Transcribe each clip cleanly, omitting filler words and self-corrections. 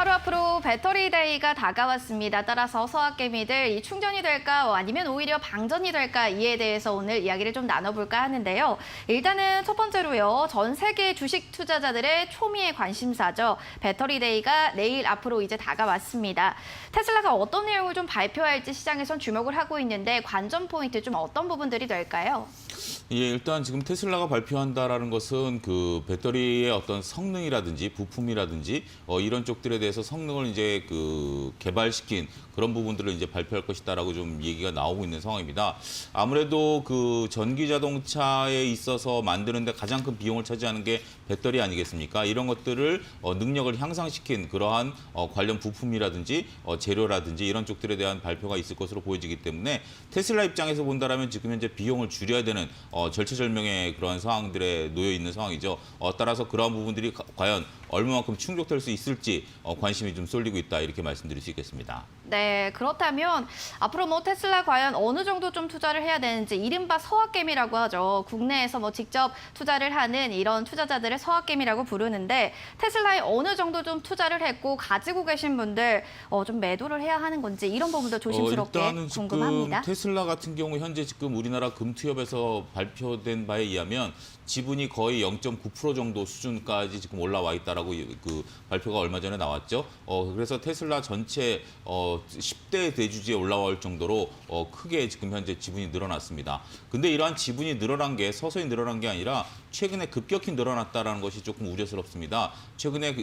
바로 앞으로 배터리 데이가 다가왔습니다. 따라서 서학개미들 이 충전이 될까 아니면 오히려 방전이 될까 이에 대해서 오늘 이야기를 좀 나눠볼까 하는데요. 일단은 첫 번째로요. 전 세계 주식 투자자들의 초미의 관심사죠. 배터리 데이가 내일 앞으로 이제 다가왔습니다. 테슬라가 어떤 내용을 좀 발표할지 시장에선 주목을 하고 있는데 관전 포인트 좀 어떤 부분들이 될까요? 예, 일단 지금 테슬라가 발표한다라는 것은 그 배터리의 어떤 성능이라든지 부품이라든지 이런 쪽들에 대해서 성능을 이제 그 개발시킨 그런 부분들을 이제 발표할 것이다라고 좀 얘기가 나오고 있는 상황입니다. 아무래도 그 전기 자동차에 있어서 만드는데 가장 큰 비용을 차지하는 게 배터리 아니겠습니까? 이런 것들을 능력을 향상시킨 그러한 관련 부품이라든지 재료라든지 이런 쪽들에 대한 발표가 있을 것으로 보여지기 때문에 테슬라 입장에서 본다라면 지금 현재 비용을 줄여야 되는 절체절명의 그러한 상황들에 놓여 있는 상황이죠. 따라서 그러한 부분들이 과연 얼마만큼 충족될 수 있을지 관심이 좀 쏠리고 있다 이렇게 말씀드릴 수 있겠습니다. 네, 그렇다면 앞으로 뭐 테슬라 과연 어느 정도 좀 투자를 해야 되는지 이른바 서학개미라고 하죠. 국내에서 뭐 직접 투자를 하는 이런 투자자들을 서학개미라고 부르는데 테슬라에 어느 정도 좀 투자를 했고 가지고 계신 분들 좀 매도를 해야 하는 건지 이런 부분도 조심스럽게 일단은 궁금합니다. 지금 테슬라 같은 경우 현재 지금 우리나라 금투협에서 발표된 바에 의하면 지분이 거의 0.9% 정도 수준까지 지금 올라와 있다라고 그 발표가 얼마 전에 나왔죠. 그래서 테슬라 전체 10대 대주주에 올라올 정도로 크게 지금 현재 지분이 늘어났습니다. 근데 이러한 지분이 늘어난 게 서서히 늘어난 게 아니라 최근에 급격히 늘어났다라는 것이 조금 우려스럽습니다. 최근에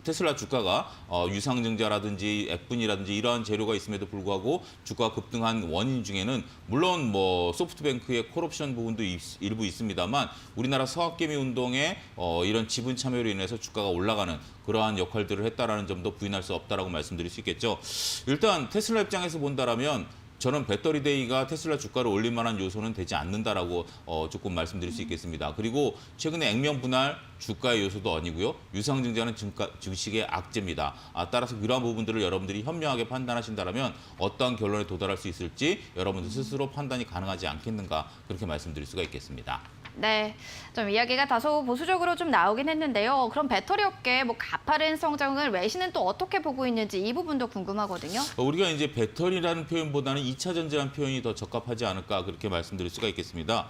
테슬라 주가가 유상증자라든지 액분이라든지 이러한 재료가 있음에도 불구하고 주가가 급등한 원인 중에는 물론 뭐 소프트뱅크의 콜옵션 부분도 일부 있습니다만 우리나라 서학개미 운동에 이런 지분 참여로 인해서 주가가 올라가는 그러한 역할들을 했다라는 점도 부인할 수 없다라고 말씀드릴 수 있겠죠. 일단 테슬라 입장에서 본다라면 저는 배터리 데이가 테슬라 주가를 올릴 만한 요소는 되지 않는다라고 조금 말씀드릴 수 있겠습니다. 그리고 최근에 액면 분할 주가의 요소도 아니고요. 유상증자는 주식의 악재입니다. 따라서 그러한 부분들을 여러분들이 현명하게 판단하신다면 어떠한 결론에 도달할 수 있을지 여러분들 스스로 판단이 가능하지 않겠는가 그렇게 말씀드릴 수가 있겠습니다. 네, 좀 이야기가 다소 보수적으로 좀 나오긴 했는데요. 그럼 배터리 업계 뭐 가파른 성장을 외신은 또 어떻게 보고 있는지 이 부분도 궁금하거든요. 우리가 이제 배터리라는 표현보다는 2차 전지라는 표현이 더 적합하지 않을까 그렇게 말씀드릴 수가 있겠습니다.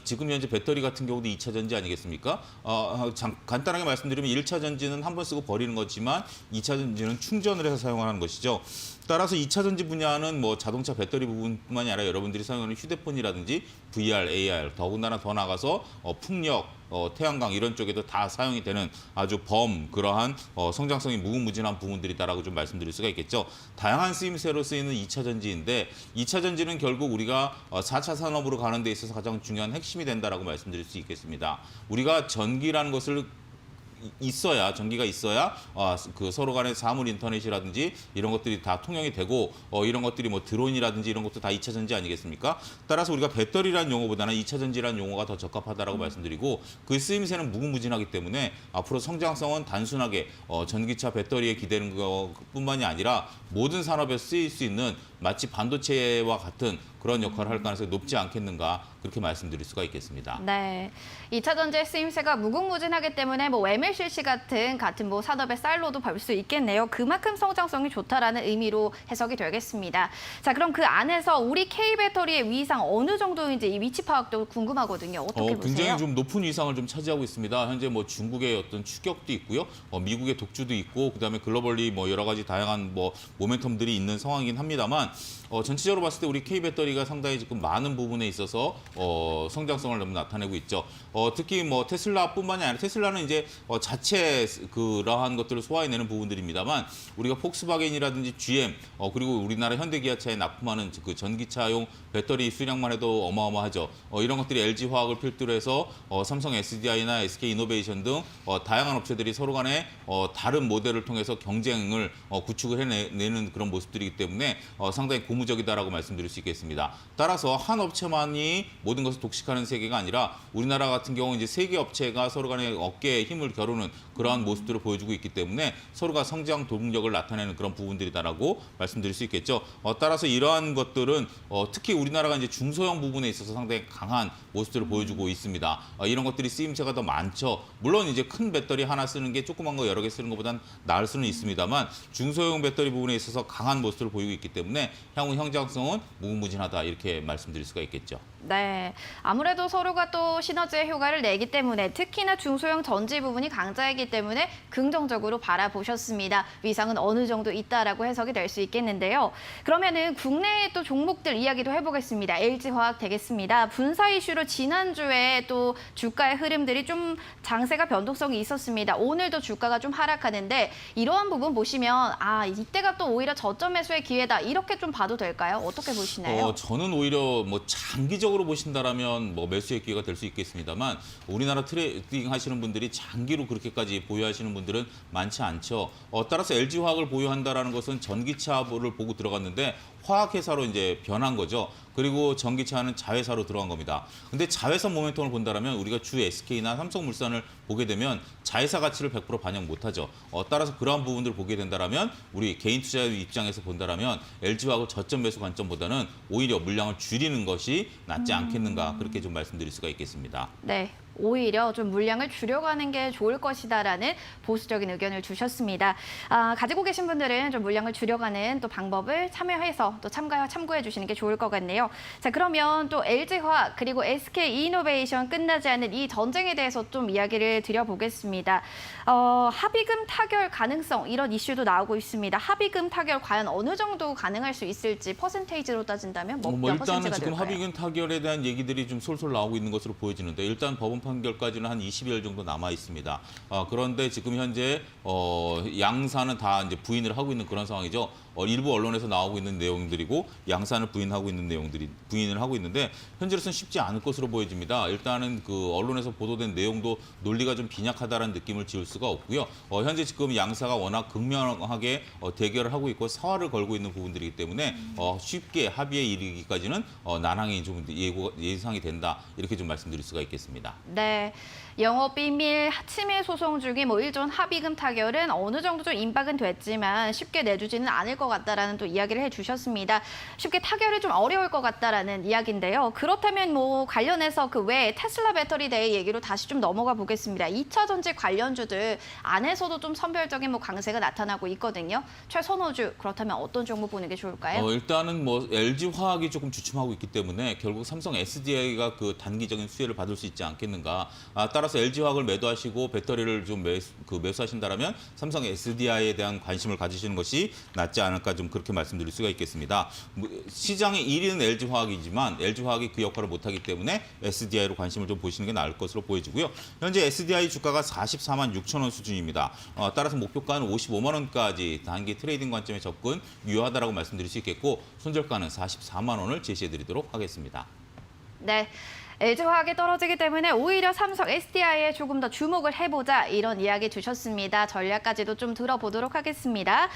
지금 현재 배터리 같은 경우도 2차 전지 아니겠습니까? 간단하게 말씀드리면 1차 전지는 한 번 쓰고 버리는 거지만 2차 전지는 충전을 해서 사용하는 것이죠. 따라서 2차 전지 분야는 뭐 자동차 배터리 부분뿐만이 아니라 여러분들이 사용하는 휴대폰이라든지 VR, AR, 더군다나 더 나가서 풍력, 태양광 이런 쪽에도 다 사용이 되는 아주 그러한 성장성이 무궁무진한 부분들이다라고 좀 말씀드릴 수가 있겠죠. 다양한 쓰임새로 쓰이는 2차 전지인데 2차 전지는 결국 우리가 4차 산업으로 가는 데 있어서 가장 중요한 핵심이 된다라고 말씀드릴 수 있겠습니다. 우리가 전기라는 것을 전기가 있어야 그 서로 간의 사물 인터넷이라든지 이런 것들이 다 통용이 되고 이런 것들이 뭐 드론이라든지 이런 것도 다 2차 전지 아니겠습니까? 따라서 우리가 배터리라는 용어보다는 2차 전지라는 용어가 더 적합하다라고 말씀드리고 그 쓰임새는 무궁무진하기 때문에 앞으로 성장성은 단순하게 전기차 배터리에 기대는 것뿐만이 아니라 모든 산업에 쓰일 수 있는 마치 반도체와 같은 그런 역할을 할 가능성이 높지 않겠는가 그렇게 말씀드릴 수가 있겠습니다. 네, 2차 전지의 쓰임새가 무궁무진하기 때문에 뭐 MLCC 같은 뭐 산업의 쌀로도 볼 수 있겠네요. 그만큼 성장성이 좋다라는 의미로 해석이 되겠습니다. 자, 그럼 그 안에서 우리 K배터리의 위상 어느 정도인지 이 위치 파악도 궁금하거든요. 어떻게 보세요? 굉장히 좀 높은 위상을 좀 차지하고 있습니다. 현재 뭐 중국의 어떤 추격도 있고요, 미국의 독주도 있고, 그다음에 글로벌리 뭐 여러 가지 다양한 뭐 모멘텀들이 있는 상황이긴 합니다만. 전체적으로 봤을 때 우리 K배터리가 상당히 지금 많은 부분에 있어서 성장성을 너무 나타내고 있죠. 특히 뭐 테슬라뿐만이 아니라 테슬라는 이제 자체 그러한 것들을 소화해내는 부분들입니다만 우리가 폭스바겐이라든지 GM 그리고 우리나라 현대기아차에 납품하는 그 전기차용 배터리 수량만 해도 어마어마하죠. 이런 것들이 LG화학을 필두로 해서 삼성 SDI나 SK이노베이션 등 다양한 업체들이 서로 간에 다른 모델을 통해서 경쟁을 구축을 해내는 그런 모습들이기 때문에 상당히 고무적이다라고 말씀드릴 수 있겠습니다. 따라서 한 업체만이 모든 것을 독식하는 세계가 아니라 우리나라 같은 경우 이제 세계 업체가 서로 간에 어깨에 힘을 겨루는 그러한 모습들을 보여주고 있기 때문에 서로가 성장 동력을 나타내는 그런 부분들이다라고 말씀드릴 수 있겠죠. 따라서 이러한 것들은 특히 우리나라가 이제 중소형 부분에 있어서 상당히 강한 모습들을 보여주고 있습니다. 이런 것들이 쓰임새가 더 많죠. 물론 이제 큰 배터리 하나 쓰는 게 조그만 거 여러 개 쓰는 것보단 나을 수는 있습니다만 중소형 배터리 부분에 있어서 강한 모습들을 보이고 있기 때문에 향후 형장성은 무궁무진하다 이렇게 말씀드릴 수가 있겠죠. 네, 아무래도 서로가 또 시너지의 효과를 내기 때문에 특히나 중소형 전지 부분이 강자이기 때문에 긍정적으로 바라보셨습니다. 위상은 어느 정도 있다라고 해석이 될 수 있겠는데요. 그러면은 국내의 또 종목들 이야기도 해보겠습니다. LG화학 되겠습니다. 분사 이슈로 지난주에 또 주가의 흐름들이 좀 장세가 변동성이 있었습니다. 오늘도 주가가 좀 하락하는데 이러한 부분 보시면 이때가 또 오히려 저점 매수의 기회다 이렇게 좀 봐도 될까요? 어떻게 보시나요? 저는 오히려 뭐 장기적으로 보신다라면 뭐 매수의 기회가 될 수 있겠습니다만 우리나라 트레이딩 하시는 분들이 장기로 그렇게까지 보유하시는 분들은 많지 않죠. 따라서 LG화학을 보유한다라는 것은 전기차를 보고 들어갔는데 화학회사로 이제 변한 거죠. 그리고 전기차는 자회사로 들어간 겁니다. 근데 자회사 모멘텀을 본다면 우리가 주 SK나 삼성물산을 보게 되면 자회사 가치를 100% 반영 못하죠. 따라서 그러한 부분들을 보게 된다면 우리 개인 투자 입장에서 본다면 LG화학을 저점 매수 관점보다는 오히려 물량을 줄이는 것이 낫지 않겠는가 그렇게 좀 말씀드릴 수가 있겠습니다. 네. 오히려 좀 물량을 줄여가는 게 좋을 것이다라는 보수적인 의견을 주셨습니다. 가지고 계신 분들은 좀 물량을 줄여가는 또 방법을 참여해서 또 참고해 주시는 게 좋을 것 같네요. 자, 그러면 또 LG화학 그리고 SK이노베이션 끝나지 않은 이 전쟁에 대해서 좀 이야기를 드려보겠습니다. 합의금 타결 가능성 이런 이슈도 나오고 있습니다. 합의금 타결 과연 어느 정도 가능할 수 있을지 퍼센테이지로 따진다면 몇 일단은 퍼센트가 지금 될까요? 합의금 타결에 대한 얘기들이 좀 솔솔 나오고 있는 것으로 보여지는데 일단 법원 판결까지는 한 20일 정도 남아 있습니다. 그런데 지금 현재 양사는 다 이제 부인을 하고 있는 그런 상황이죠. 일부 언론에서 나오고 있는 내용들이고 양사는 부인하고 있는 내용들이 부인을 하고 있는데 현재로서는 쉽지 않을 것으로 보여집니다. 일단은 그 언론에서 보도된 내용도 논리가 좀 빈약하다는 느낌을 지울 수가 없고요. 현재 지금 양사가 워낙 극명하게 대결을 하고 있고 사활을 걸고 있는 부분들이기 때문에 쉽게 합의에 이르기까지는 난항이 좀 예상이 된다 이렇게 좀 말씀드릴 수가 있겠습니다. 네, 영업비밀 침해 소송 중에 일전 합의금 타결은 어느 정도 좀 임박은 됐지만 쉽게 내주지는 않을 것 같다라는 또 이야기를 해주셨습니다. 쉽게 타결이 좀 어려울 것 같다라는 이야기인데요. 그렇다면 관련해서 그 외에 테슬라 배터리 대회 얘기로 다시 좀 넘어가 보겠습니다. 2차 전지 관련주들 안에서도 좀 선별적인 강세가 나타나고 있거든요. 최선호주 그렇다면 어떤 종목 보는 게 좋을까요? 일단은 LG화학이 조금 주춤하고 있기 때문에 결국 삼성 SDI가 그 단기적인 수혜를 받을 수 있지 않겠는가. 따라서 LG화학을 매도하시고 배터리를 좀 매수하신다면 삼성 SDI에 대한 관심을 가지시는 것이 낫지 않을까 좀 그렇게 말씀드릴 수가 있겠습니다. 시장의 1위는 LG화학이지만 LG화학이 그 역할을 못하기 때문에 SDI로 관심을 좀 보시는 게 나을 것으로 보여지고요. 현재 SDI 주가가 44만 6천 원 수준입니다. 따라서 목표가는 55만 원까지 단기 트레이딩 관점에 접근 유효하다라고 말씀드릴 수 있겠고 손절가는 44만 원을 제시해드리도록 하겠습니다. 네. LG화학이 떨어지기 때문에 오히려 삼성 SDI에 조금 더 주목을 해보자 이런 이야기 주셨습니다. 전략까지도 좀 들어보도록 하겠습니다.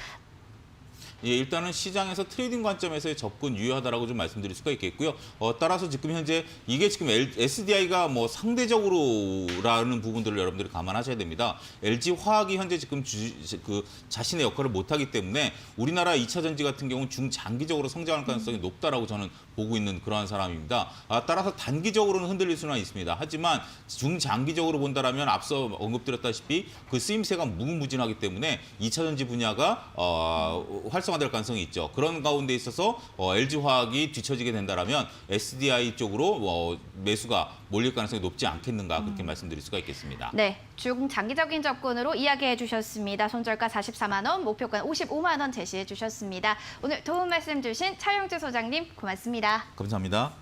일단은 시장에서 트레이딩 관점에서의 접근 유효하다라고 좀 말씀드릴 수가 있겠고요. 따라서 지금 현재 이게 지금 SDI가 상대적으로라는 부분들을 여러분들이 감안하셔야 됩니다. LG화학이 현재 지금 자신의 역할을 못하기 때문에 우리나라 2차 전지 같은 경우는 중장기적으로 성장할 가능성이 높다라고 저는 보고 있는 그러한 사람입니다. 따라서 단기적으로는 흔들릴 수는 있습니다. 하지만 중장기적으로 본다라면 앞서 언급드렸다시피 그 쓰임새가 무궁무진하기 때문에 2차 전지 분야가 활성화될 가능성이 있죠. 그런 가운데 있어서 LG화학이 뒤처지게 된다라면 SDI 쪽으로 매수가 몰릴 가능성이 높지 않겠는가 그렇게 말씀드릴 수가 있겠습니다. 네, 중장기적인 접근으로 이야기해 주셨습니다. 손절가 44만 원, 목표가 55만 원 제시해 주셨습니다. 오늘 도움 말씀 주신 차영주 소장님 고맙습니다. 감사합니다.